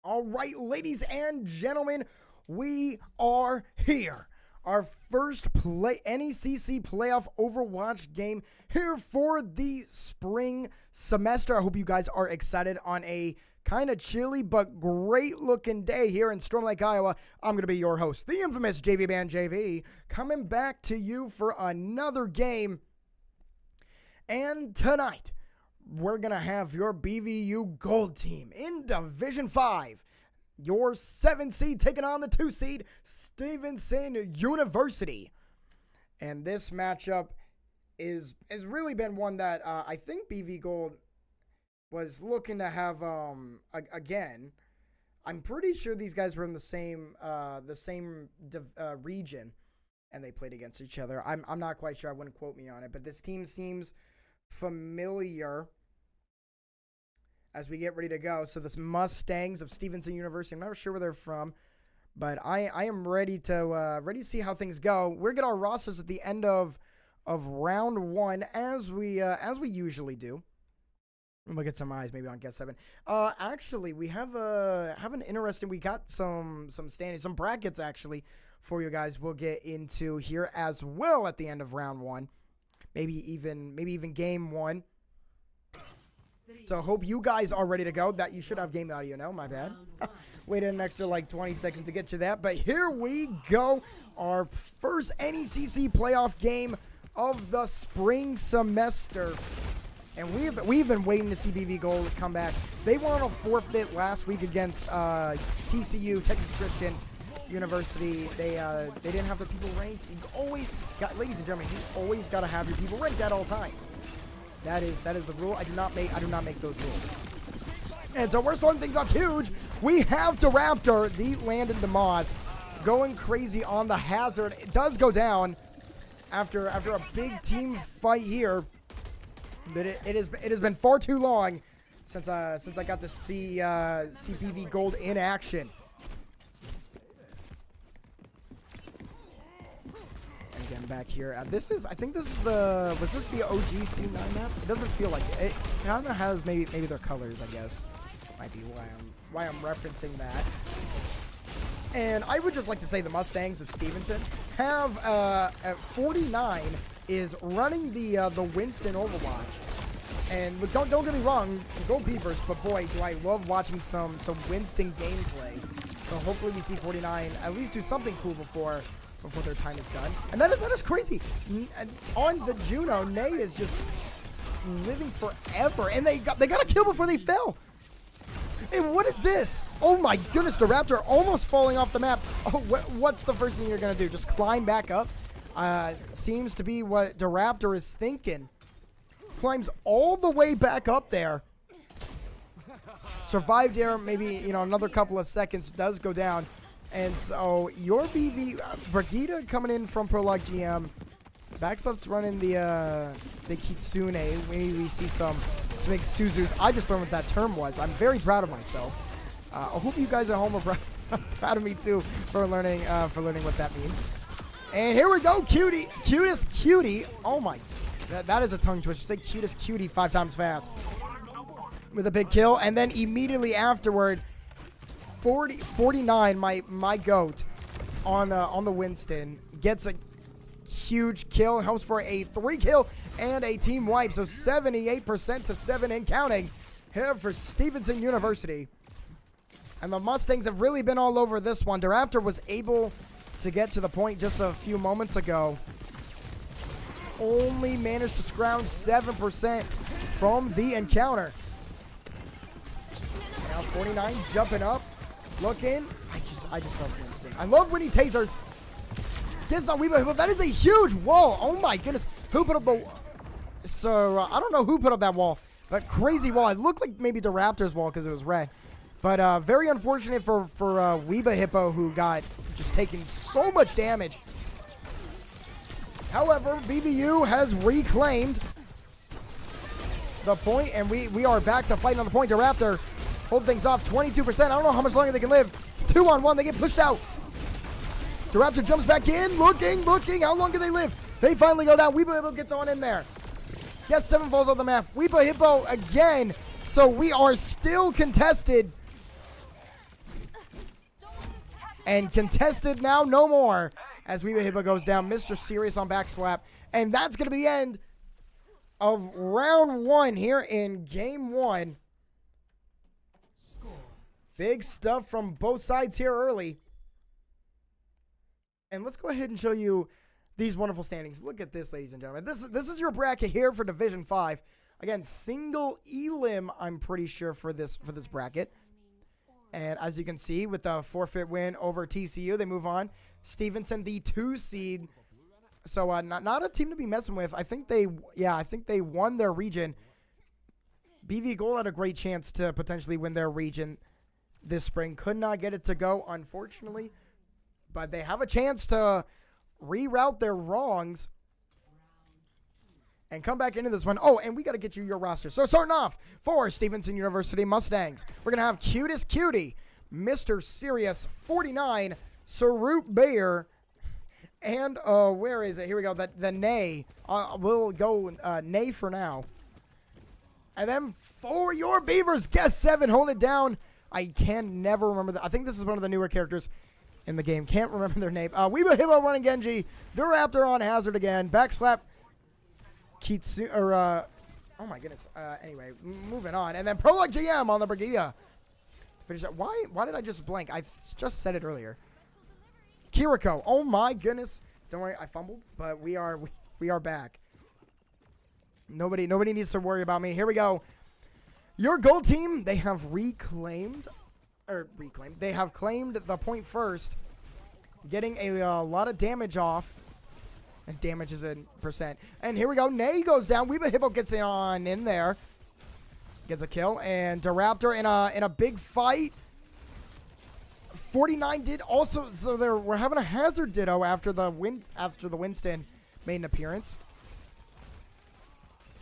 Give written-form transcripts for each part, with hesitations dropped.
All right, ladies and gentlemen, we are here. Our first NECC playoff Overwatch game here for the spring semester. I hope you guys are excited on a kind of chilly but great looking day here in Storm Lake, Iowa. I'm going to be your host, the infamous JV Band JV, coming back to you for another game. And tonight, we're going to have your BVU Gold team in Division 5. Your 7 seed taking on the 2 seed, Stevenson University. And this matchup has really been one that I think BV Gold was looking to have again. I'm pretty sure these guys were in the same region, and they played against each other. I'm not quite sure. I wouldn't quote me on it, but this team seems familiar as we get ready to go. So this Mustangs of Stevenson University, I'm not sure where they're from, but I am ready to see how things go. We're get our rosters at the end of round 1 as we usually do. We'll get some eyes maybe on guest 7. Actually, we have an interesting. We got some standings, some brackets actually for you guys. We'll get into here as well at the end of round 1. Maybe even game 1. So hope you guys are ready to go. That you should have game audio now. My bad. Waited an extra like 20 seconds to get to that. But here we go. Our first NECC playoff game of the spring semester. And we've been waiting to see BV Gold come back. They won a forfeit last week against TCU, Texas Christian University. They didn't have their people ranked. You always got, ladies and gentlemen, you always got to have your people ranked at all times. That is the rule. I do not make those rules. And so we're starting things off huge. We have the Raptor, the Landon DeMoss, going crazy on the hazard. It does go down after a big team fight here. But it has been far too long since I got to see BV Gold in action. Again, back here. I think this is was this the OG C9 map? It doesn't feel like it. It kind of has maybe their colors, I guess. Might be why I'm referencing that. And I would just like to say the Mustangs of Stevenson have at 49 is running the Winston Overwatch. And don't get me wrong, go Beavers, but boy, do I love watching some Winston gameplay. So hopefully we see 49 at least do something cool before their time is done. And that is crazy. On the Juno, Nay is just living forever. And they got a kill before they fell. And what is this? Oh my goodness, the Raptor almost falling off the map. Oh, what's the first thing you're going to do? Just climb back up? Seems to be what the Raptor is thinking. Climbs all the way back up there. Survived there, maybe, another couple of seconds, does go down. And so your BV, Brigida coming in from Prologue GM. Backslap's running the Kitsune. Maybe we see some Suzus. I just learned what that term was. I'm very proud of myself. I hope you guys at home are proud of me too for learning what that means. And here we go, cutie, cutest cutie. Oh my, that is a tongue twister. Say cutest cutie 5 times fast with a big kill, and then immediately afterward. 49, my goat on the Winston gets a huge kill, helps for a 3 kill and a team wipe. So 78% to 7 and counting here for Stevenson University. And the Mustangs have really been all over this one. The Raptor was able to get to the point just a few moments ago. Only managed to scrounge 7% from the encounter. Now 49 jumping up. Looking, I just love Winston. I love when he tasers. Gets on Weebo. That is a huge wall. Oh my goodness. Who put up the? So I don't know who put up that wall, but crazy wall. It looked like maybe the Raptors wall because it was red. But very unfortunate for Weeba Hippo, who got just taking so much damage. However, BVU has reclaimed the point, and we are back to fighting on the point. The Raptor hold things off, 22%. I don't know how much longer they can live. It's 2-on-1. They get pushed out. The Raptor jumps back in, looking. How long can they live? They finally go down. Weeba Hippo gets on in there. Yes, 7 falls on the map. Weeba Hippo again. So we are still contested And contested now, no more. As Weeba Hippo goes down, Mr. Serious on backslap. And that's going to be the end of round 1 here in game 1. Big stuff from both sides here early. And let's go ahead and show you these wonderful standings. Look at this, ladies and gentlemen. This is your bracket here for Division 5. Again, single elim, I'm pretty sure, for this bracket. And as you can see, with the forfeit win over TCU, they move on. Stevenson, the 2 seed. So not a team to be messing with. I think they won their region. BV Gold had a great chance to potentially win their region this spring. Could not get it to go, unfortunately. But they have a chance to reroute their wrongs and come back into this one. Oh, and we got to get you your roster. So starting off for Stevenson University Mustangs, we're going to have Cutest Cutie, Mr. Serious 49, Sarut Bayer, and where is it? Here we go. The Nay. We'll go Nay for now. And then for your Beavers, Guest 7, hold it down. I can never remember that. I think this is one of the newer characters in the game. Can't remember their name. Weeba Hippo running Genji. Duraptor on Hazard again. Backslap. Kitsu, or, oh my goodness. Anyway, moving on. And then Prologue GM on the Brigida. Finish that. Why did I just blank? I just said it earlier. Kiriko. Oh my goodness. Don't worry, I fumbled, but we are back. Nobody needs to worry about me. Here we go. Your gold team, they have they have claimed the point first, getting a lot of damage off. And damage is in percent. And here we go. Nay goes down. Weeba Hippo gets in there. Gets a kill. And Duraptor in a big fight. 49 did also. So we're having a Hazard Ditto after the Winston made an appearance.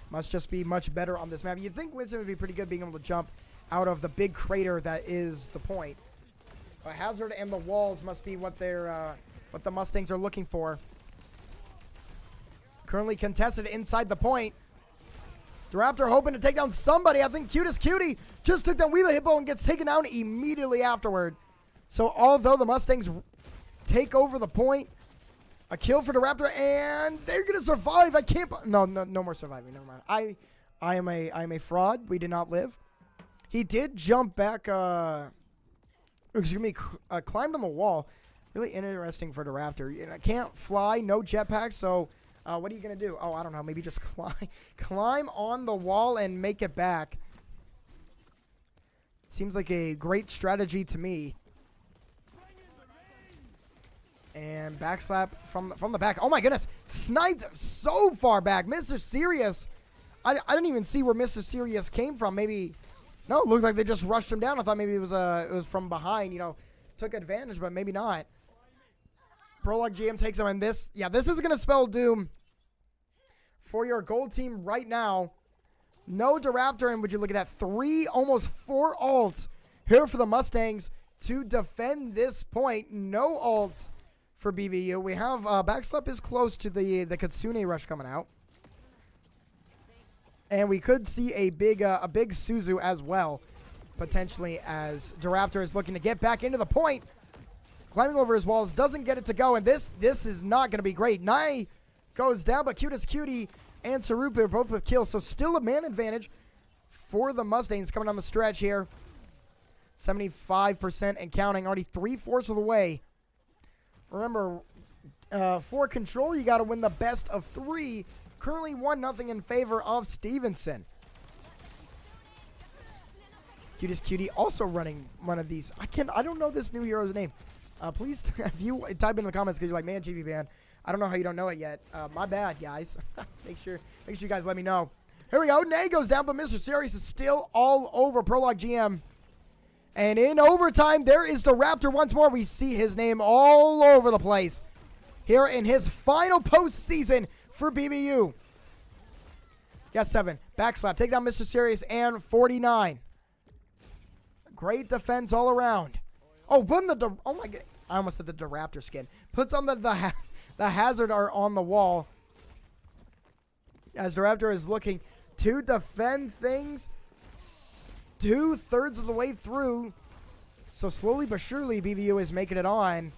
Must just be much better on this map. You'd think Winston would be pretty good being able to jump out of the big crater that is the point. But Hazard and the walls must be what the Mustangs are looking for. Currently contested inside the point. Duraptor hoping to take down somebody. I think Cutest Cutie just took down Weeba Hippo and gets taken down immediately afterward. So although the Mustangs take over the point, a kill for Duraptor, and they're gonna survive. I can't. No more surviving. Never mind. I am a fraud. We did not live. He did jump back. Excuse me. Climbed on the wall. Really interesting for Duraptor. You know, can't fly. No jetpack. So what are you gonna do? Oh, I don't know. Maybe just climb on the wall and make it back. Seems like a great strategy to me. And backslap from the back. Oh my goodness. Sniped so far back. Mr. Serious. I didn't even see where Mr. Serious came from. Maybe. No, it looked like they just rushed him down. I thought maybe it was from behind, you know, took advantage, but maybe not. Prologue GM takes him, and this is going to spell doom for your gold team right now. No Duraptor, and would you look at that? Almost 4 ults here for the Mustangs to defend this point. No ults for BVU. We have backslap is close to the Katsune rush coming out. And we could see a big Suzu as well, potentially, as Duraptor is looking to get back into the point. Climbing over his walls, doesn't get it to go, and this is not going to be great. Nai goes down, but Cutest Cutie and Sarupa are both with kills, so still a man advantage for the Mustangs coming down the stretch here. 75% and counting, already 3/4 of the way. Remember, for control, you got to win the best of 3. Currently 1-0 in favor of Stevenson. Cutest Cutie also running one of these. I don't know this new hero's name. Please, if you type in the comments because you're like, man, GV Band, I don't know how you don't know it yet. My bad, guys. make sure you guys let me know. Here we go. Nay goes down, but Mr. Serious is still all over Prologue GM. And in overtime, there is Duraptor once more. We see his name all over the place here in his final postseason for BBU. Guess 7. Backslap. Take down Mr. Serious and 49. Great defense all around. Oh, oh my God. I almost said the Duraptor skin. Puts on the Hazard are on the wall. As Duraptor is looking to defend things 2/3 of the way through. So slowly but surely, BVU is making it on.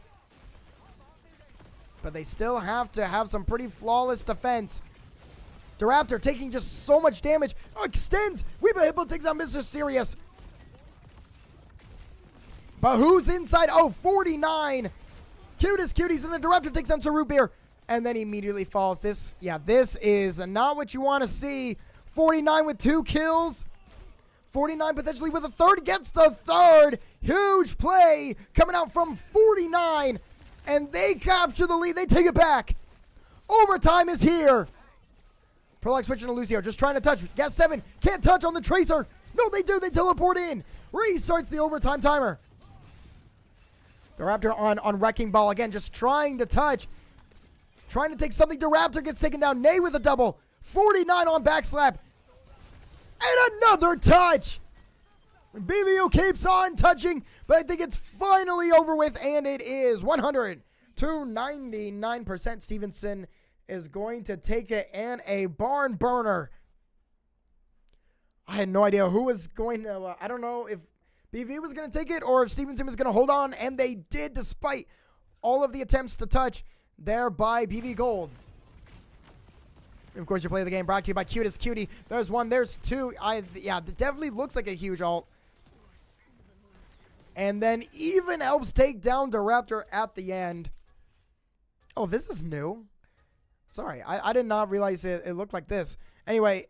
But they still have to have some pretty flawless defense. The Raptor taking just so much damage. Oh, extends. Weeba Hippo takes out Mr. Sirius. But who's inside? Oh, 49. Cutest cuties. And then the Raptor takes down Sir Root Beer. And then he immediately falls. This is not what you want to see. 49 with 2 kills. 49 potentially with a third. Gets the third. Huge play coming out from 49. And they capture the lead. They take it back. Overtime is here. Prolog switching to Lucio. Just trying to touch. Gas 7. Can't touch on the Tracer. No, they do. They teleport in. Restarts the overtime timer. The Raptor on Wrecking Ball again. Just trying to touch. Trying to take something. The Raptor gets taken down. Nay with a double. 49 on backslap. And another touch. BVU keeps on touching, but I think it's finally over with, and it is 100 to 99%. Stevenson is going to take it, and a barn burner. I had no idea who was going to, I don't know if BVU was going to take it or if Stevenson was going to hold on, and they did despite all of the attempts to touch there by BV Gold. Of course, you play the game brought to you by Cutest Cutie. There's one, there's two. Yeah, it definitely looks like a huge ult. And then even helps take down the Raptor at the end. Oh, this is new. Sorry, I did not realize it looked like this. Anyway,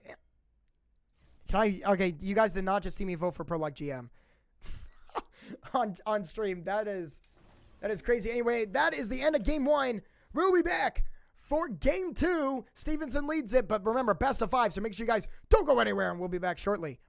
okay, you guys did not just see me vote for Prolog GM on stream. That is crazy. Anyway, that is the end of game 1. We'll be back for game 2. Stevenson leads it, but remember, best of 5, so make sure you guys don't go anywhere, and we'll be back shortly.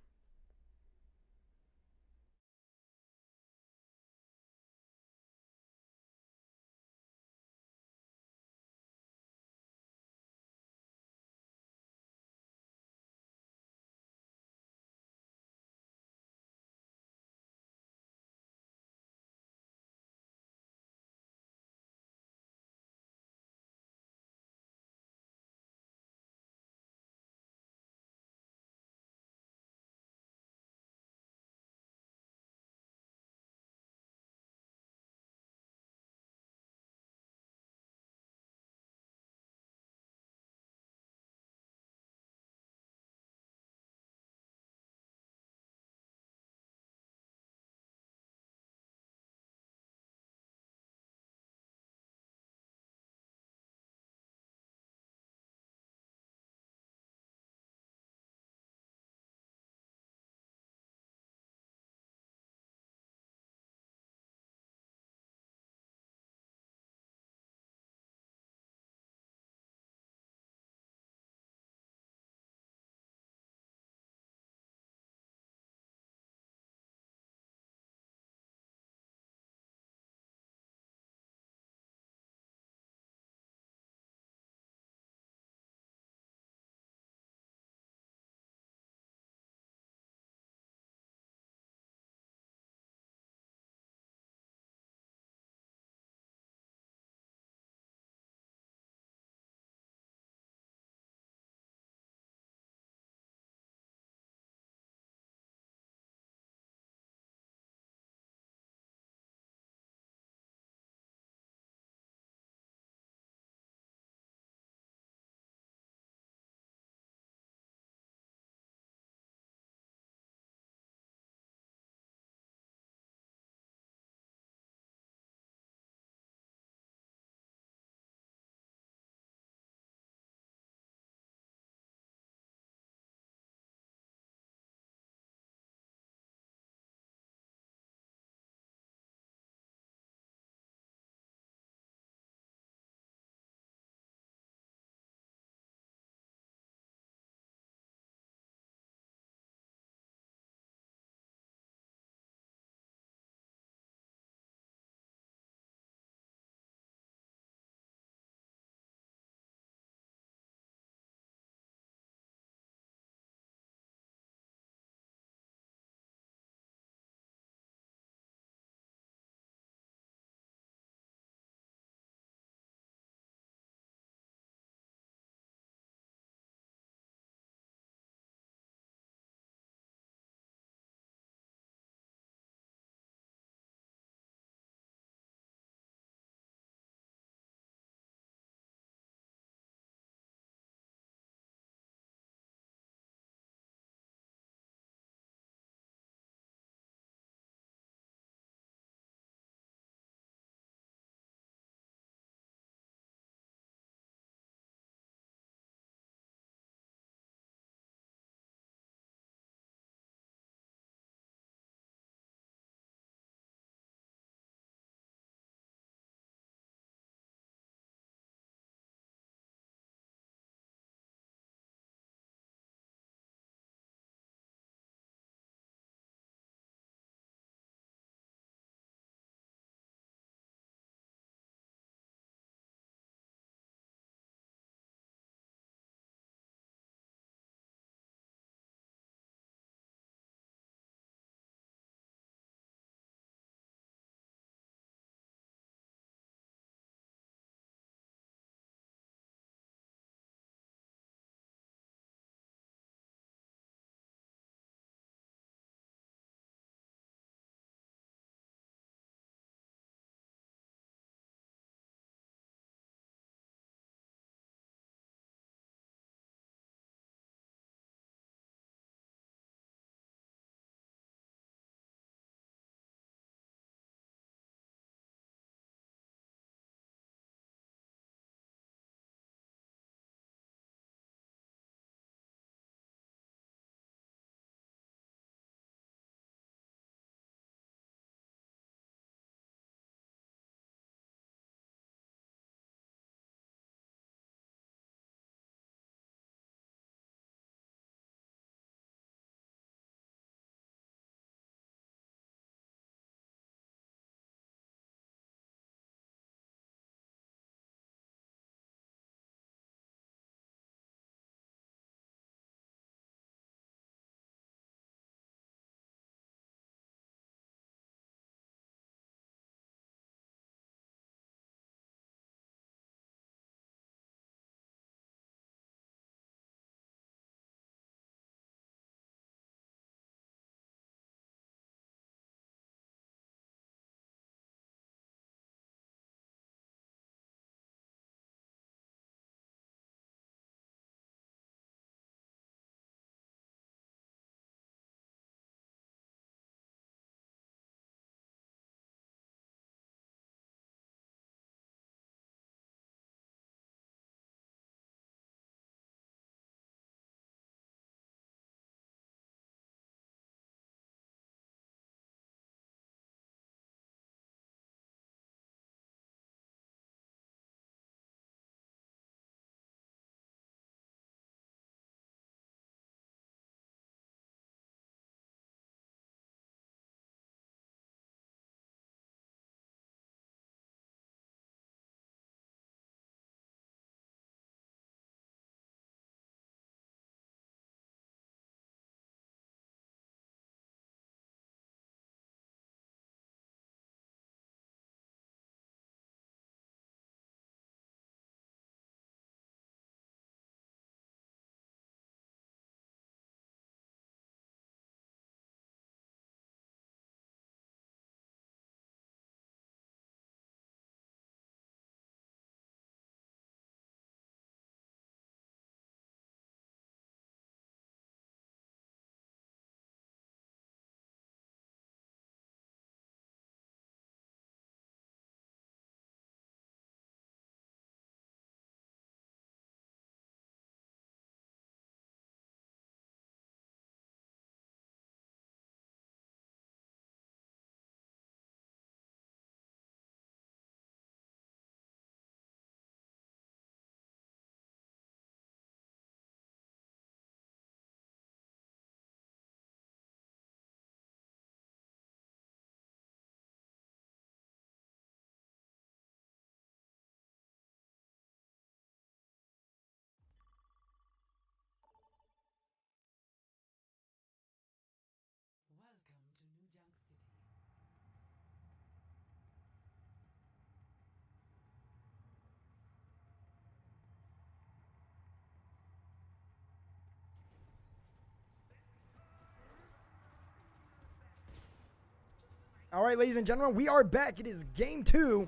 All right, ladies and gentlemen, we are back. It is game 2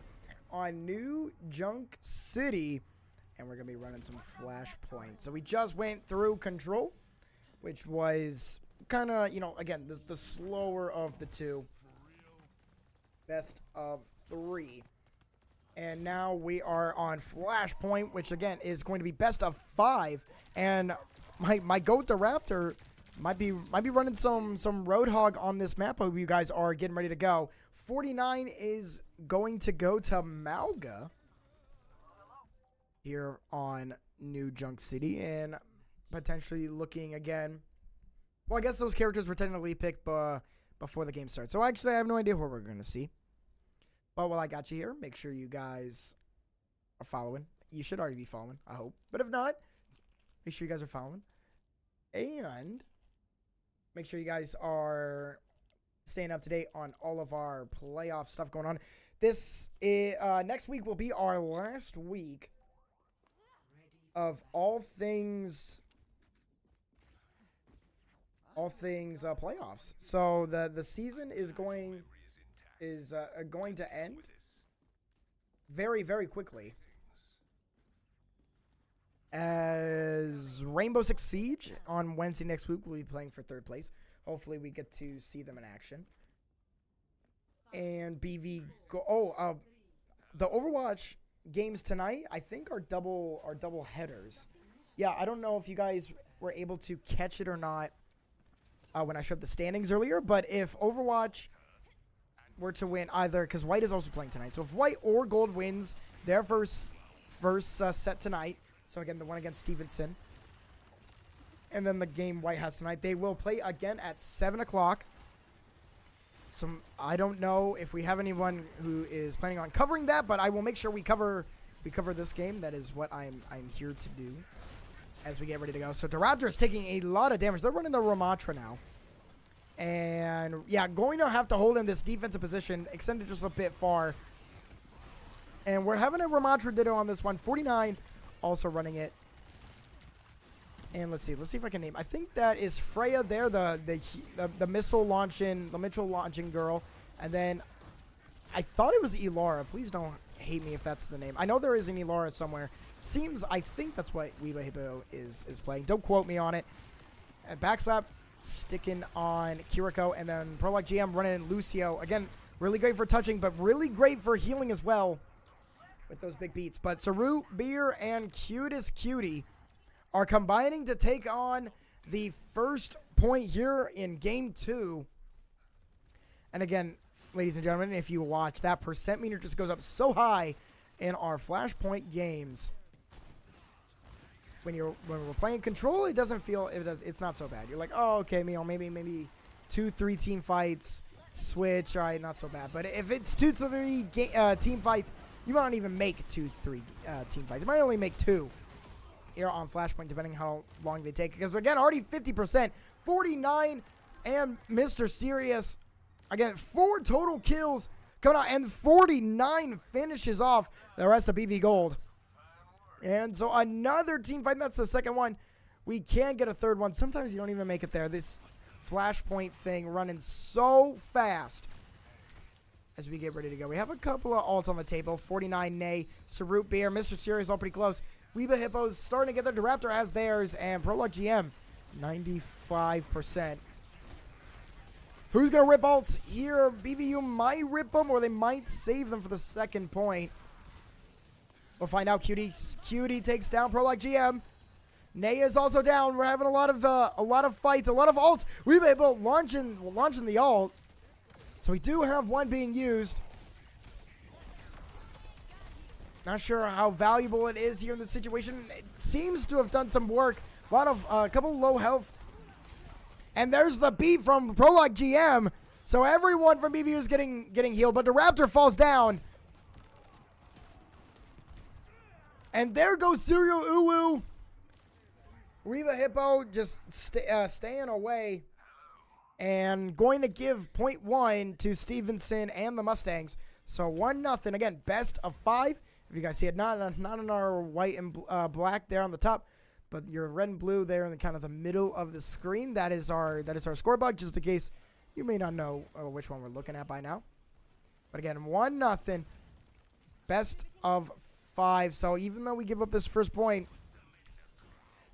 on New Junk City, and we're going to be running some flashpoint. So we just went through control, which was kind of, again, the slower of the two. Best of 3. And now we are on flashpoint, which, again, is going to be best of 5. And my goat, the Raptor, might be running some Roadhog on this map. Hope you guys are getting ready to go. 49 is going to go to Malga here on New Junk City, and potentially looking again. Well, I guess those characters were technically picked before the game starts. So actually, I have no idea what we're going to see. But while I got you here, make sure you guys are following. You should already be following, I hope. But if not, make sure you guys are following. And make sure you guys are staying up to date on all of our playoff stuff going on. This is, next week will be our last week of all things playoffs. So the season is going to end very, very quickly, as Rainbow Six Siege on Wednesday next week will be playing for 3rd place. Hopefully we get to see them in action. And the Overwatch games tonight, I think, are double headers. Yeah, I don't know if you guys were able to catch it or not when I showed the standings earlier, but if Overwatch were to win either, because White is also playing tonight, so if White or Gold wins their first set tonight, so again, the one against Stevenson, and then the game White has tonight, they will play again at 7 o'clock. So I don't know if we have anyone who is planning on covering that, but I will make sure we cover this game. That is what I'm here to do as we get ready to go. So the Raptor is taking a lot of damage. They're running the Ramatra now. And yeah, going to have to hold in this defensive position, extend it just a bit far. And we're having a Ramatra ditto on this one. 49 also running it. And let's see if I can name. I think that is Freya there, the missile launching girl. And then I thought it was Elara. Please don't hate me if that's the name. I know there is an Elara somewhere. I think that's what Weeba Hippo is playing. Don't quote me on it. And backslap sticking on Kiriko, and then Prologue GM running in Lucio. Again, really great for touching, but really great for healing as well with those big beats. But Saru, Beer, and Cutest Cutie are combining to take on the first point here in game 2. And again, ladies and gentlemen, if you watch, that percent meter just goes up so high in our Flashpoint games. When we're playing control, it doesn't feel, it's not so bad. You're like, oh, okay, maybe 2-3 team fights, switch, all right, not so bad. But if it's 2-3 team fights, you might not even make 2-3 team fights. You might only make 2 here on Flashpoint, depending how long they take. Because, again, already 50%. 49 and Mr. Serious. Again, 4 total kills coming out. And 49 finishes off the rest of BV Gold. And so another team fight. That's the second one. We can get a third one. Sometimes you don't even make it there. This Flashpoint thing running so fast as we get ready to go. We have a couple of ults on the table. 49 Nay, Sarut Beer, Mr. Serious all pretty close. Weeba Hippos starting to get their Raptor as theirs, and Prologue GM, 95%. Who's going to rip ults here? BVU might rip them, or they might save them for the second point. We'll find out. Cutie takes down Prologue GM. Naya is also down. We're having a lot of fights, a lot of ults. Weeba Hippo launching the ult. So we do have one being used. Not sure how valuable it is here in this situation. It seems to have done some work. A couple low health. And there's the beat from Prologue GM. So everyone from BVU is getting healed, but the Raptor falls down. And there goes Serial Uwu. Weeba Hippo just staying away. And going to give point 1 to Stevenson and the Mustangs. So 1-0. Again, best of 5. If you guys see it, not on our white and black there on the top, but your red and blue there in the kind of the middle of the screen. That is our score bug, just in case You may not know which one we're looking at by now. But again, 1-0. Best of 5. So even though we give up this first point,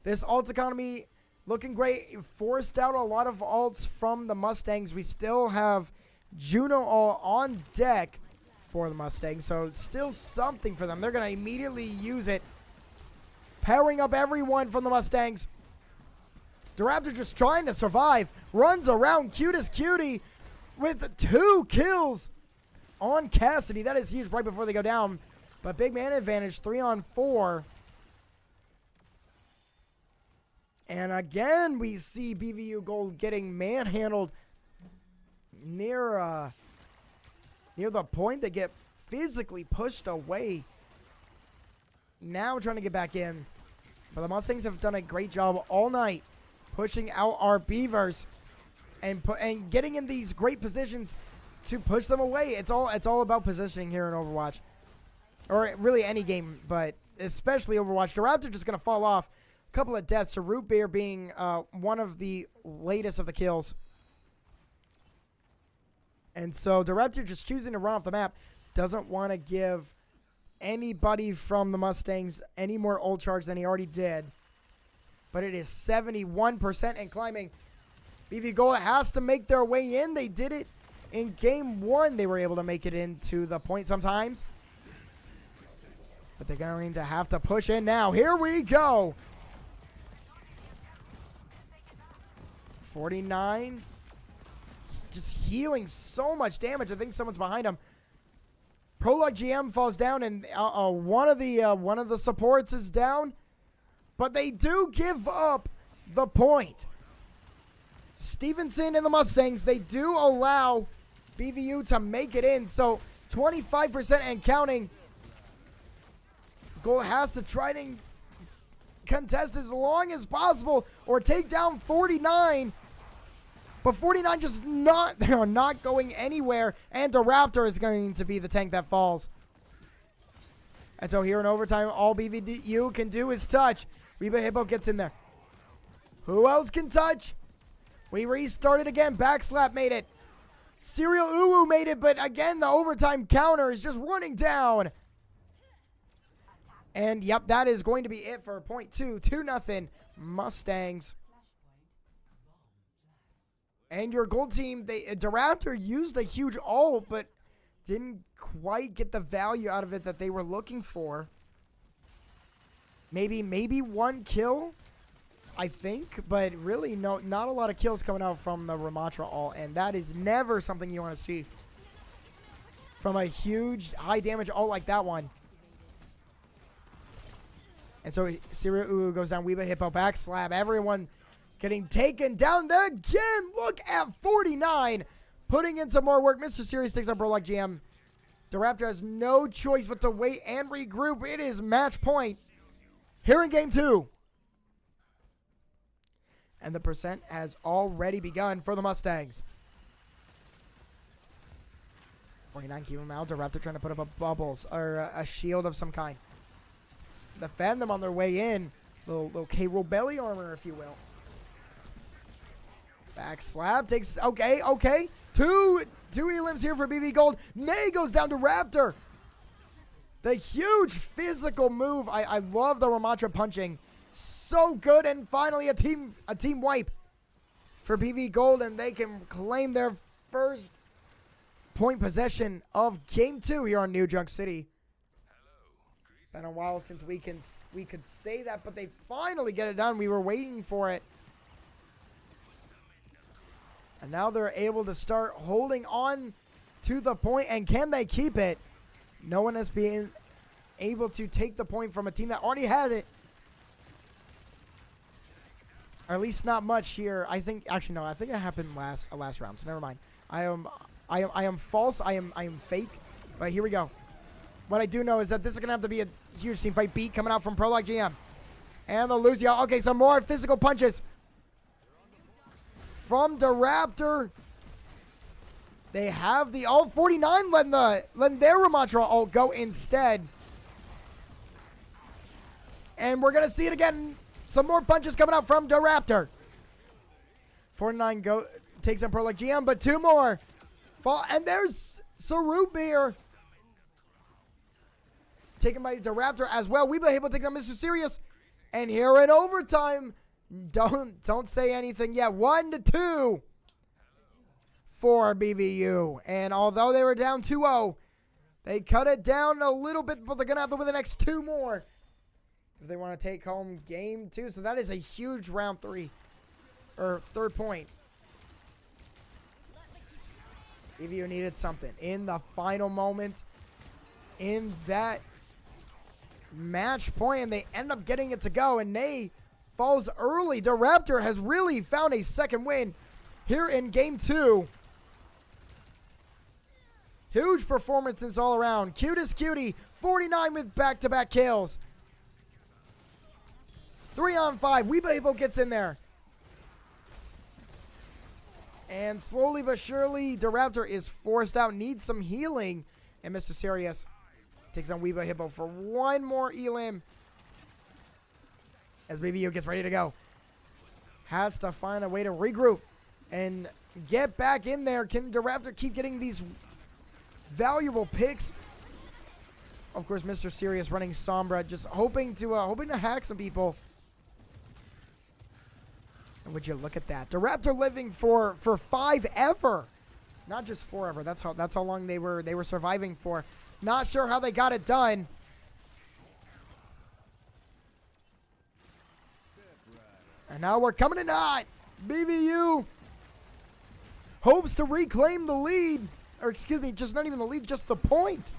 this alt economy looking great. Forced out a lot of alts from the Mustangs. We still have Juno all on deck for the Mustangs. So still something for them. They're going to immediately use it. Powering up everyone from the Mustangs. The Raptor just trying to survive. Runs around cutest cutie with 2 kills on Cassidy. That is huge right before they go down. But big man advantage, 3-on-4. And again, we see BVU Gold getting manhandled near the point. They get physically pushed away. Now trying to get back in. But the Mustangs have done a great job all night pushing out our Beavers and getting in these great positions to push them away. It's all about positioning here in Overwatch. Or really any game, but especially Overwatch. The Raptor just going to fall off. A couple of deaths. So Root Beer being one of the latest of the kills. And so the Raptor just choosing to run off the map. Doesn't want to give anybody from the Mustangs any more ult charge than he already did. But it is 71% and climbing. BV Gold has to make their way in. They did it in game 1. They were able to make it into the point sometimes. But they're going to have to push in now. Here we go. 49. Just healing so much damage. I think someone's behind him. Prologue GM falls down, and one of the supports is down. But they do give up the point. Stevenson and the Mustangs, they do allow BVU to make it in. So 25% and counting. Gold has to try to contest as long as possible or take down 49. But 49 just they're not going anywhere. And the Raptor is going to be the tank that falls. And so here in overtime, all BVU can do is touch. Reba Hippo gets in there. Who else can touch? We restarted again. Backslap made it. Serial Uwu made it, but again, the overtime counter is just running down. And, yep, that is going to be it for point 2. 2-0 Mustangs. And your gold team, the Raptor used a huge ult, but didn't quite get the value out of it that they were looking for. Maybe 1 kill, I think. But really, not a lot of kills coming out from the Ramatra ult. And that is never something you want to see from a huge, high-damage ult like that one. And so Syria Uu goes down. Weeba Hippo backslap. Everyone getting taken down again. Look at 49. Putting in some more work. Mr. Sirius takes up Prologue GM. The Raptor has no choice but to wait and regroup. It is match point here in game 2. And the percent has already begun for the Mustangs. 49 keep him out. The Raptor trying to put up a bubbles or a shield of some kind. Defend them on their way in. Little K-Roll belly armor, if you will. Back slap takes. Okay. Two elims here for BB Gold. Nay goes down to Raptor. The huge physical move. I love the Ramatra punching. So good. And finally a team wipe for BB Gold, and they can claim their first point possession of game 2 here on New Junk City. Been a while since we could say that, but they finally get it done. We were waiting for it. And now they're able to start holding on to the point. And can they keep it? No one has been able to take the point from a team that already had it. Or at least not much here. I think it happened last round. So never mind. I am false. I am fake. But here we go. What I do know is that this is going to have to be a huge team fight. Beat coming out from Prologue GM. And they'll lose y'all. Okay, some more physical punches from the Raptor. They have the ult. 49 letting their Ramatra ult go instead. And we're going to see it again. Some more punches coming out from the Raptor. 49 takes on Pro like GM, but 2 more. Fall, and there's Root Beer. Taken by the Raptor as well. We've been able to take down Mr. Serious. And here in overtime, don't say anything yet. 1-2 for BVU. And although they were down 2-0, they cut it down a little bit, but they're going to have to win the next 2 more if they want to take home game 2. So that is a huge round 3, or 3rd point. BVU needed something in the final moment in that match point, and they end up getting it to go, and Ney falls early. The Raptor has really found a second win here in game 2. Huge performances all around. Cutest Cutie, 49 with back-to-back kills. 3-on-5. Weebo gets in there. And slowly but surely, the Raptor is forced out. Needs some healing. And Mr. Serious takes on Weebo Hippo for 1 more elim. As BVU gets ready to go. Has to find a way to regroup and get back in there. Can the Raptor keep getting these valuable picks? Of course, Mr. Serious running Sombra, just hoping to hack some people. And would you look at that? The Raptor living for 5 ever. Not just 4 ever. That's how long they were surviving for. Not sure how they got it done. And now we're coming in hot. BVU hopes to reclaim the lead. Or excuse me, just not even the lead, just the point.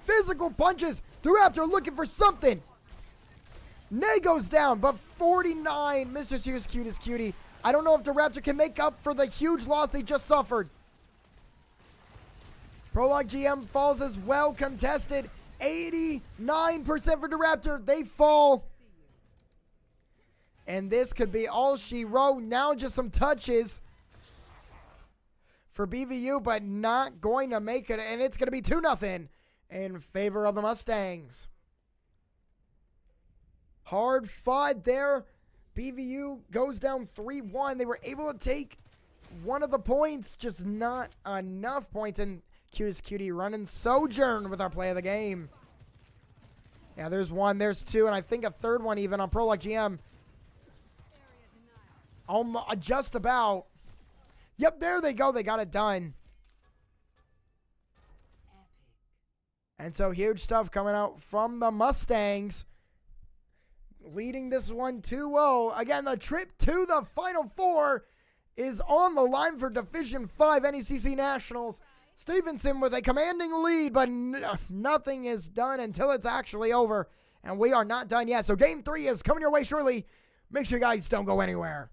Physical punches. The Raptor looking for something. Ney goes down, but 49. Mr. Serious Cutest Cutie. I don't know if the Raptor can make up for the huge loss they just suffered. Prologue GM falls as well contested. 89% for the Raptor. They fall. And this could be all she wrote. Now just some touches for BVU, but not going to make it. And it's going to be 2-0 in favor of the Mustangs. Hard fought there. BVU goes down 3-1. They were able to take one of the points, just not enough points. And Cutest Cutie running Sojourn with our play of the game. Yeah, there's 1, there's 2, and I think a 3rd one even on Prologue GM. Just about. Yep, there they go. They got it done. And so huge stuff coming out from the Mustangs. Leading this one 2-0. Again, the trip to the Final Four is on the line for Division 5 NECC Nationals. Stevenson with a commanding lead, but nothing is done until it's actually over. And we are not done yet. So Game 3 is coming your way shortly. Make sure you guys don't go anywhere.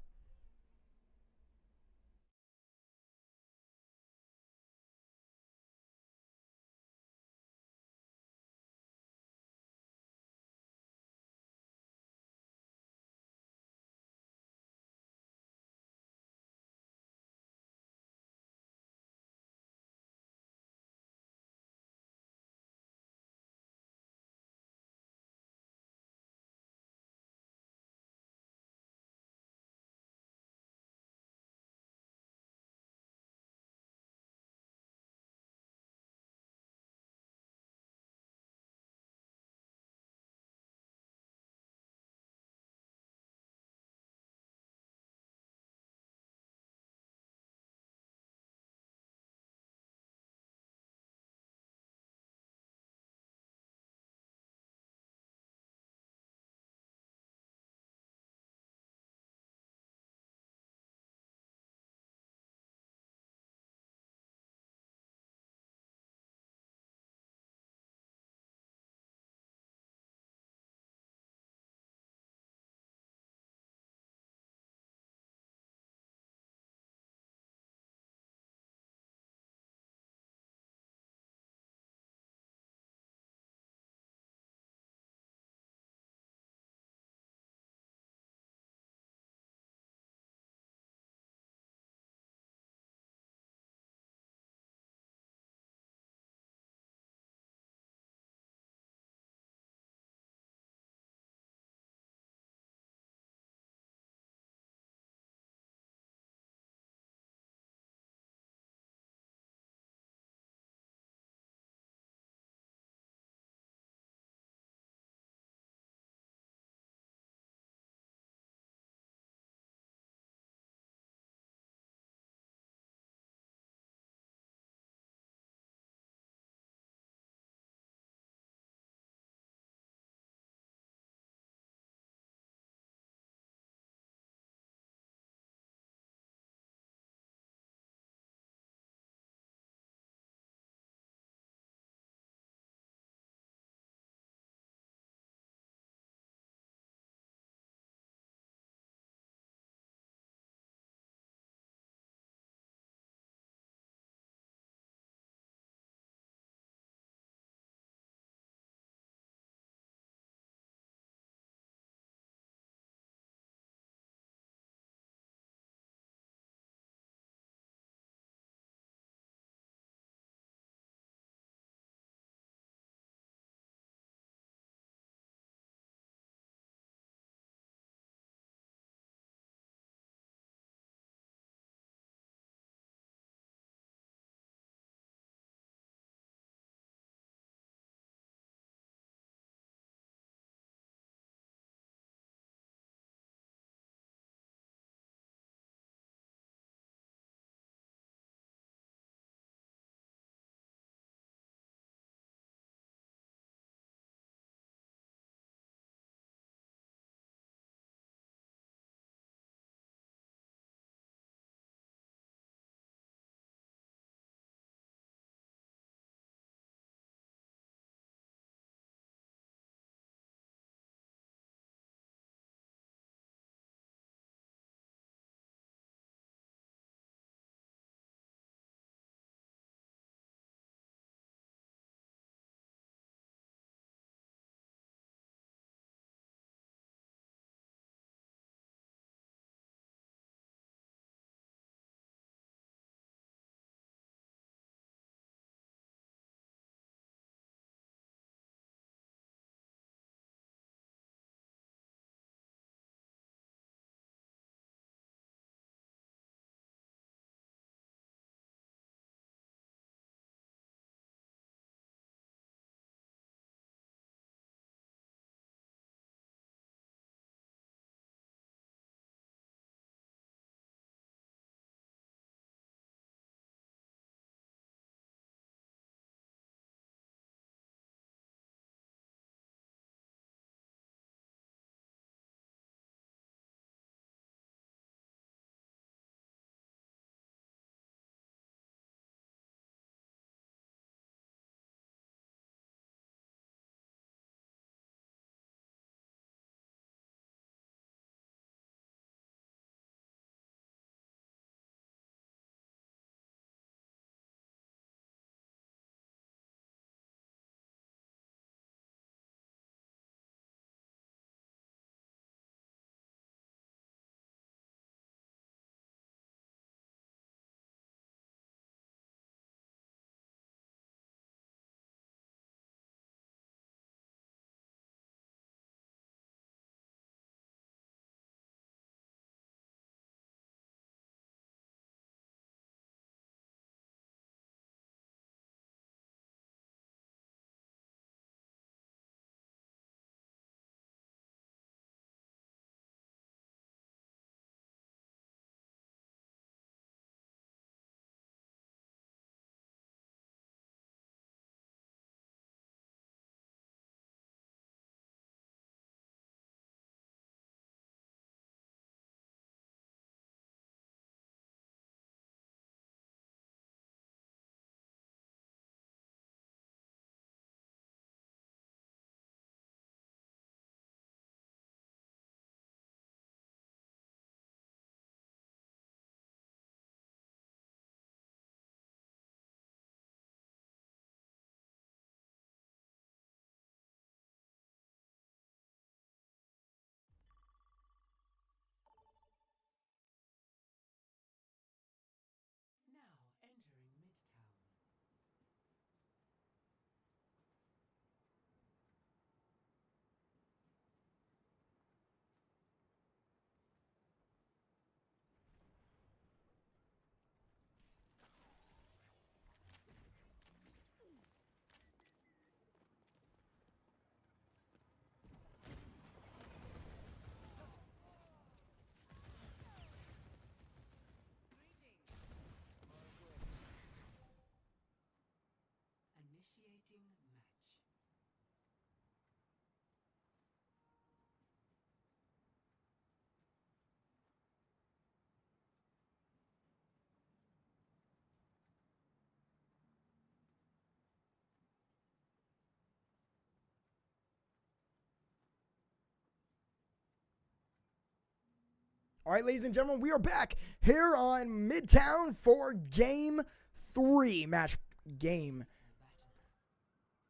All right, ladies and gentlemen, we are back here on Midtown for Game 3. Match game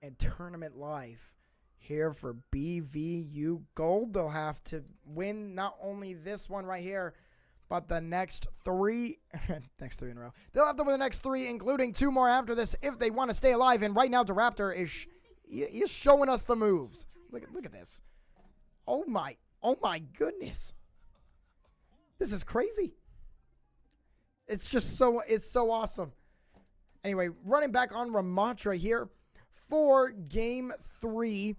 and tournament live here for BVU Gold. They'll have to win not only this one right here, but the next 3. Next 3 in a row. They'll have to win the next 3, including 2 more after this, if they want to stay alive. And right now, DeRaptor is showing us the moves. Look at this. Oh my goodness. This is crazy. It's just so awesome. Anyway, running back on Ramatra here for Game 3.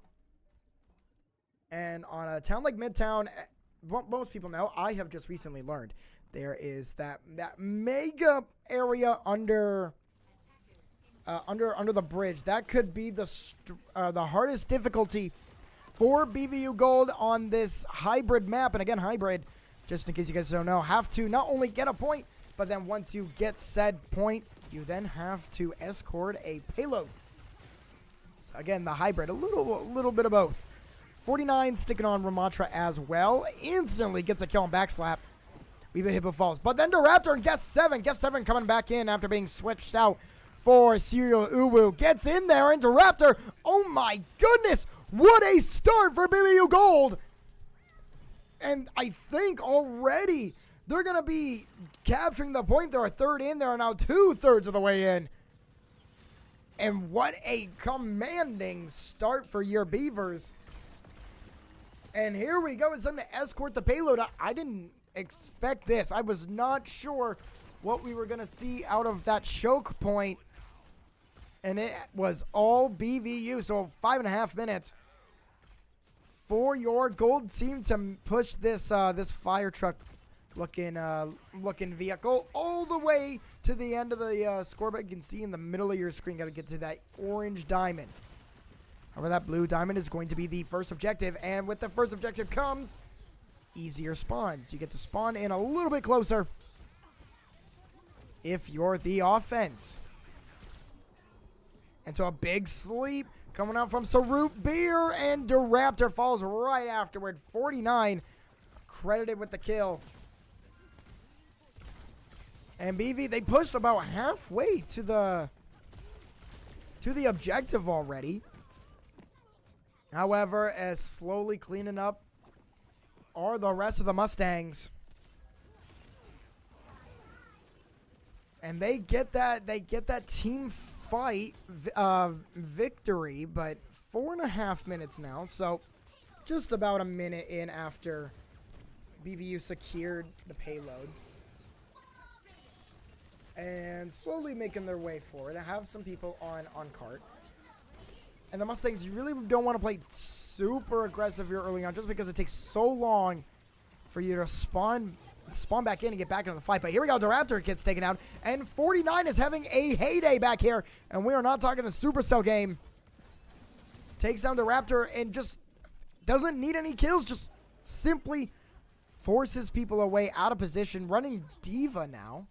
And on a town like Midtown, most people know, I have just recently learned, there is that mega area under the bridge. That could be the hardest difficulty for BVU Gold on this hybrid map. And again, hybrid, just in case you guys don't know, have to not only get a point, but then once you get said point, you then have to escort a payload. So again, the hybrid, a little bit of both. 49 sticking on Ramatra as well. Instantly gets a kill on backslap. We've Hippo falls. But then DeRaptor and Guest 7. Guest 7 coming back in after being switched out for Serial Uwu. Gets in there, and DeRaptor, oh my goodness, what a start for BBU Gold. And I think already they're going to be capturing the point. They're a third in. They're now 2/3 of the way in. And what a commanding start for your Beavers. And here we go. It's time to escort the payload. I didn't expect this. I was not sure what we were going to see out of that choke point. And it was all BVU. So 5.5 minutes for your Gold team to push this this fire truck looking vehicle all the way to the end of the scoreboard. You can see in the middle of your screen, got to get to that orange diamond. However, that blue diamond is going to be the first objective, and with the first objective comes easier spawns. You get to spawn in a little bit closer if you're the offense. And so a big sleep coming out from Sarut Beer, and DeRaptor falls right afterward. 49 credited with the kill. And BV, they pushed about halfway to the objective already. However, as slowly cleaning up are the rest of the Mustangs. And they get that team fight victory, but 4.5 minutes now, so just about a minute in after BVU secured the payload. And slowly making their way forward. I have some people on cart. And the Mustangs, you really don't want to play super aggressive here early on, just because it takes so long for you to spawn back in and get back into the fight. But here we go, DeRaptor gets taken out, and 49 is having a heyday back here, and we are not talking the Supercell game. Takes down DeRaptor and just doesn't need any kills, just simply forces people away out of position, running Diva now.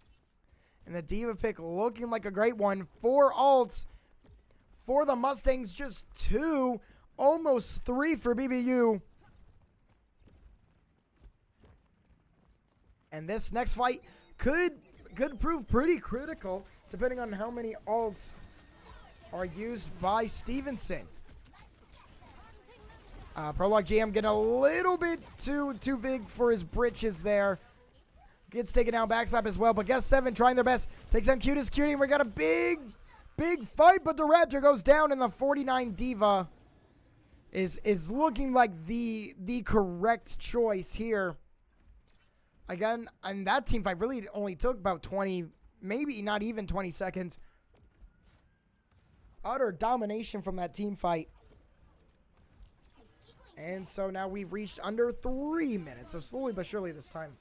And the Diva pick looking like a great one. 4 ults for the Mustangs, just 2, almost 3 for BBU. And this next fight could prove pretty critical, depending on how many ults are used by Stevenson. Prologue GM getting a little bit too big for his britches there. Gets taken down, backslap as well, but Guest 7 trying their best. Takes down Cutest Cutie, and we got a big fight, but the Raptor goes down, and the 49 Diva is looking like the correct choice here. Again, and that team fight really only took about 20, maybe not even 20 seconds. Utter domination from that team fight. And so now we've reached under 3 minutes, so slowly but surely this time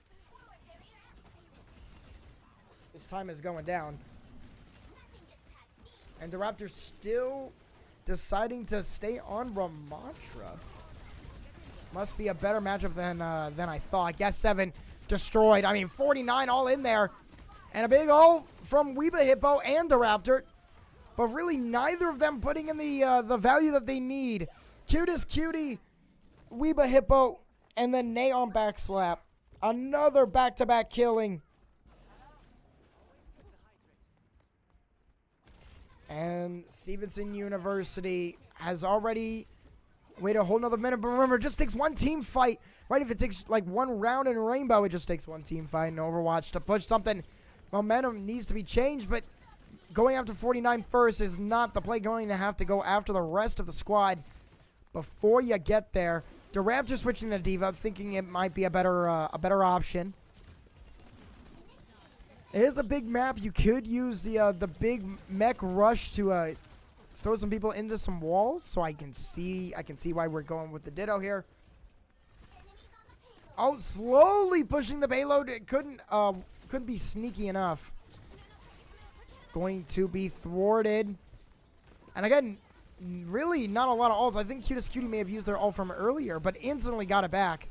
is going down. And the Raptors still deciding to stay on Ramatra. Must be a better matchup than I thought. Guess 7 destroyed. I mean, 49 all in there. And a big ult from Weeba Hippo and the Raptor. But really neither of them putting in the value that they need. Cutest Cutie, Weeba Hippo, and then Nay on backslap. Another back-to-back killing. And Stevenson University has already waited a whole nother minute. But remember, it just takes one team fight. Right? If it takes like one round in Rainbow, it just takes one team fight in Overwatch to push something. Momentum needs to be changed, but going after 49 first is not the play. Going to have to go after the rest of the squad before you get there. The Raptors switching to Diva, thinking it might be a better option. It is a big map. You could use the big mech rush to throw some people into some walls. So I can see why we're going with the Ditto here. Oh, slowly pushing the payload. It couldn't be sneaky enough. Going to be thwarted. And again, really not a lot of ults. I think Cutest Cutie may have used their ult from earlier, but instantly got it back.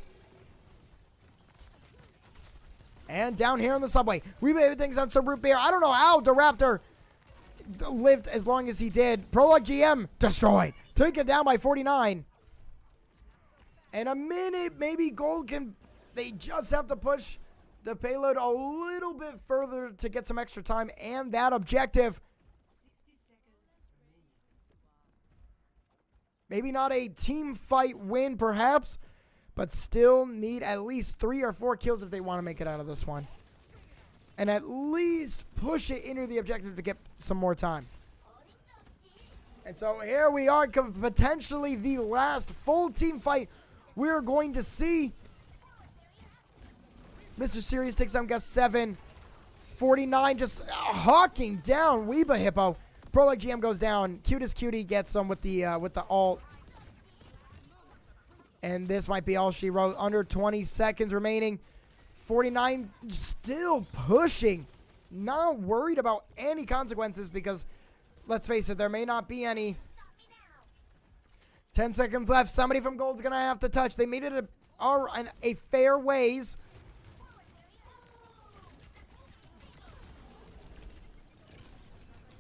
And down here in the subway, we made things on some root beer. I don't know how the Raptor lived as long as he did. Prologue GM destroyed. Taken down by 49. And a minute, maybe Gold can. They just have to push the payload a little bit further to get some extra time and that objective. Maybe not a team fight win, perhaps, but still need at least 3 or 4 kills if they want to make it out of this one. And at least push it into the objective to get some more time. And so here we are, potentially the last full team fight we're going to see. Mr. Serious takes down Gus 7. 49 just hawking down Weeba Hippo. Prologue GM goes down. Cutest Cutie gets him with the ult. And this might be all she wrote. Under 20 seconds remaining. 49 still pushing. Not worried about any consequences because, let's face it, there may not be any. 10 seconds left. Somebody from Gold's going to have to touch. They made it a fair ways.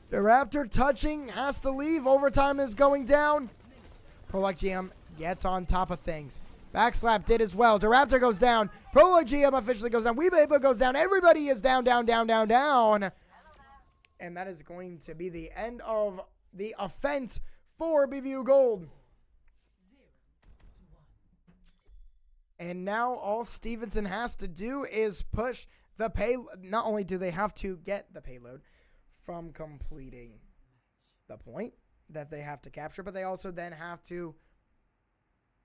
The Raptor touching has to leave. Overtime is going down. Prologue GM gets on top of things. Backslap did as well. The Raptor goes down. Prologue GM officially goes down. Weeba goes down. Everybody is down. And that is going to be the end of the offense for BVU Gold. And now all Stevenson has to do is push the payload. Not only do they have to get the payload from completing the point that they have to capture, but they also then have to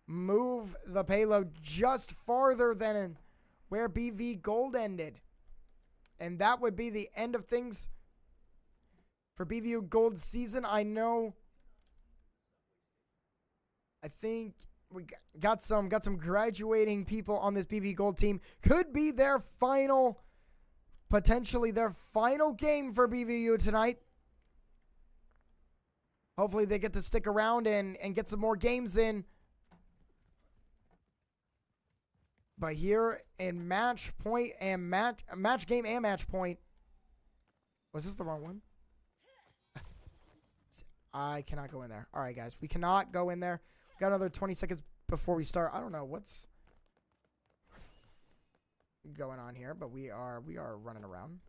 move the payload just farther than where BV Gold ended. And that would be the end of things for BVU Gold season. I think we got some graduating people on this BV Gold team. Could be their final, potentially their final game for BVU tonight. Hopefully they get to stick around and get some more games in. But here in match point and match game and match point. Was this the wrong one? I cannot go in there. All right, guys. We cannot go in there. Got another 20 seconds before we start. I don't know what's going on here, but we are running around.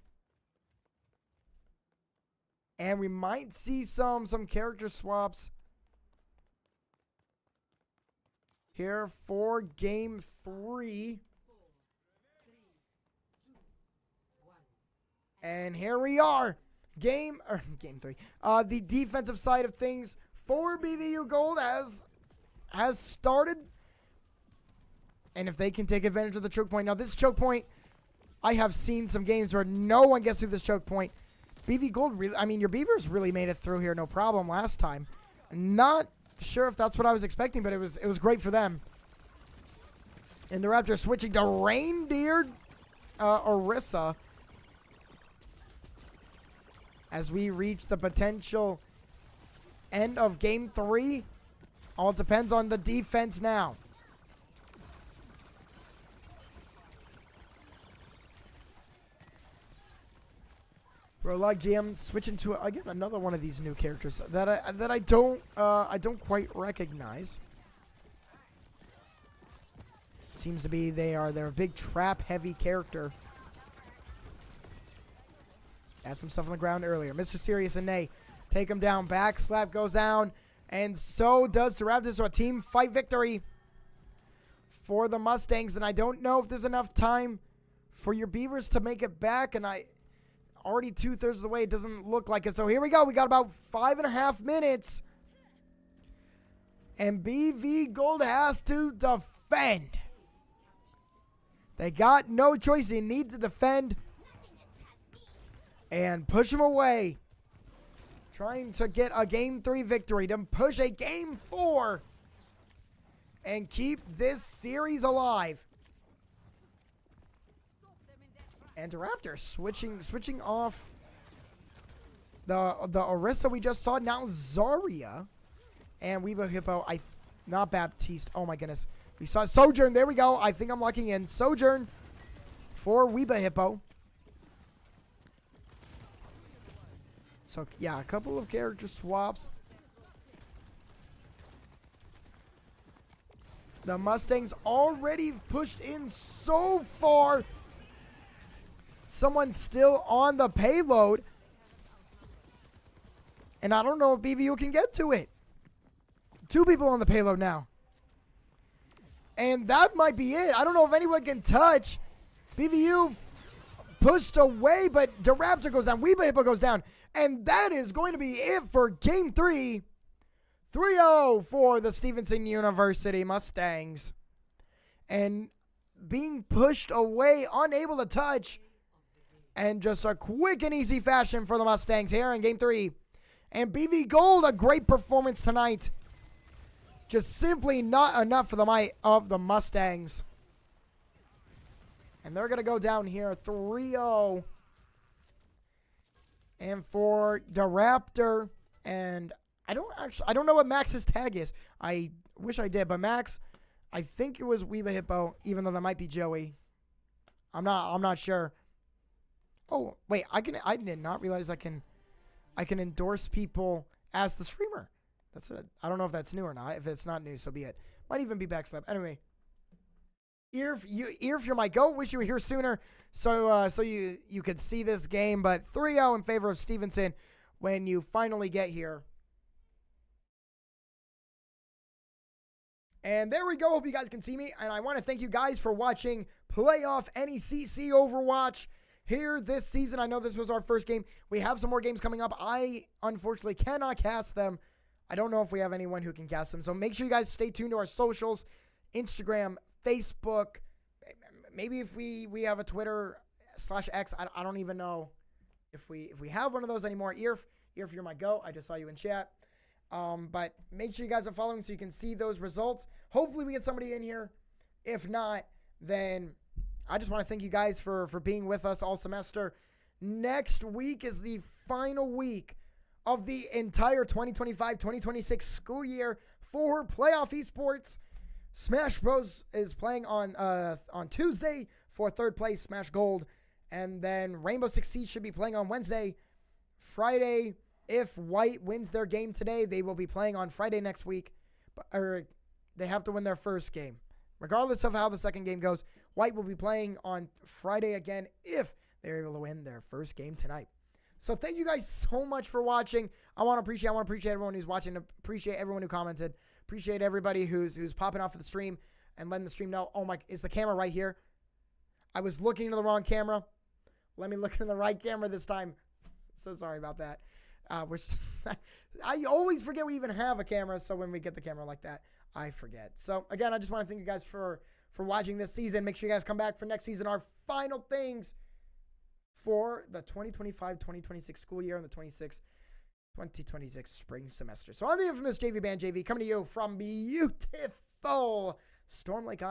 And we might see some character swaps here for game 3. And here we are. Game 3. The defensive side of things for BVU Gold has started. And if they can take advantage of the choke point. Now, this choke point, I have seen some games where no one gets through this choke point. BV Gold, really, I mean, your Beavers really made it through here, no problem, last time. Not sure if that's what I was expecting, but it was great for them. And the Raptors switching to Reindeer Orisa as we reach the potential end of game 3. All depends on the defense now. Prologue GM switching to again another one of these new characters that I don't quite recognize. Seems to be they're a big trap-heavy character. Had some stuff on the ground earlier. Mr. Serious and Nay take him down. Back slap goes down. And so does the Raptors. So a team fight victory for the Mustangs. And I don't know if there's enough time for your Beavers to make it back. And I already 2/3 of the way. It doesn't look like it. So here we go. We got about 5.5 minutes. And BV Gold has to defend. They got no choice. They need to defend. And push him away. Trying to get a Game 3 victory. To push a Game 4. And keep this series alive. And the Raptors switching off the Orisa we just saw. Now Zarya. And Weeba Hippo. Not Baptiste. Oh my goodness. We saw Sojourn. There we go. I think I'm locking in. Sojourn for Weeba Hippo. So, yeah, a couple of character swaps. The Mustangs already pushed in so far. Someone still on the payload. And I don't know if BVU can get to it. 2 people on the payload now. And that might be it. I don't know if anyone can touch. BVU pushed away, but the Raptor goes down. Weeba Hippo goes down. And that is going to be it for Game 3. 3-0 for the Stevenson University Mustangs. And being pushed away, unable to touch. And just a quick and easy fashion for the Mustangs here in Game 3. And BV Gold, a great performance tonight. Just simply not enough for the might of the Mustangs. And they're going to go down here 3-0. And for the Raptor, and I don't know what Max's tag is. I wish I did, but Max, I think it was Weeba Hippo, even though that might be Joey. I'm not sure. Oh, wait, I did not realize I can endorse people as the streamer. I don't know if that's new or not. If it's not new, so be it. Might even be backslap. Anyway. If you're my goat, wish you were here sooner, so you could see this game. But 3-0 in favor of Stevenson when you finally get here. And there we go. Hope you guys can see me. And I want to thank you guys for watching Playoff NECC Overwatch here this season. I know this was our first game. We have some more games coming up. I unfortunately cannot cast them. I don't know if we have anyone who can cast them. So make sure you guys stay tuned to our socials, Instagram, Facebook, maybe if we have a Twitter /X. I don't even know if we have one of those anymore. If you're my go, I just saw you in chat. But make sure you guys are following so you can see those results. Hopefully we get somebody in here. If not, then I just want to thank you guys for being with us all semester. Next week is the final week of the entire 2025-2026 school year for Playoff Esports. Smash Bros is playing on Tuesday for 3rd place, Smash Gold. And then Rainbow Six Siege should be playing on Wednesday. Friday, if White wins their game today, they will be playing on Friday next week. Or they have to win their first game. Regardless of how the second game goes, White will be playing on Friday again if they're able to win their first game tonight. So thank you guys so much for watching. I want to appreciate everyone who's watching. Appreciate everyone who commented. Appreciate everybody who's popping off of the stream and letting the stream know. Oh my, is the camera right here? I was looking into the wrong camera. Let me look in the right camera this time. So sorry about that. I always forget we even have a camera, so when we get the camera like that, I forget. So again, I just want to thank you guys for watching this season. Make sure you guys come back for next season. Our final things for the 2025-2026 school year and the 2026 spring semester. So I'm the infamous JV Band JV coming to you from beautiful Storm Lake,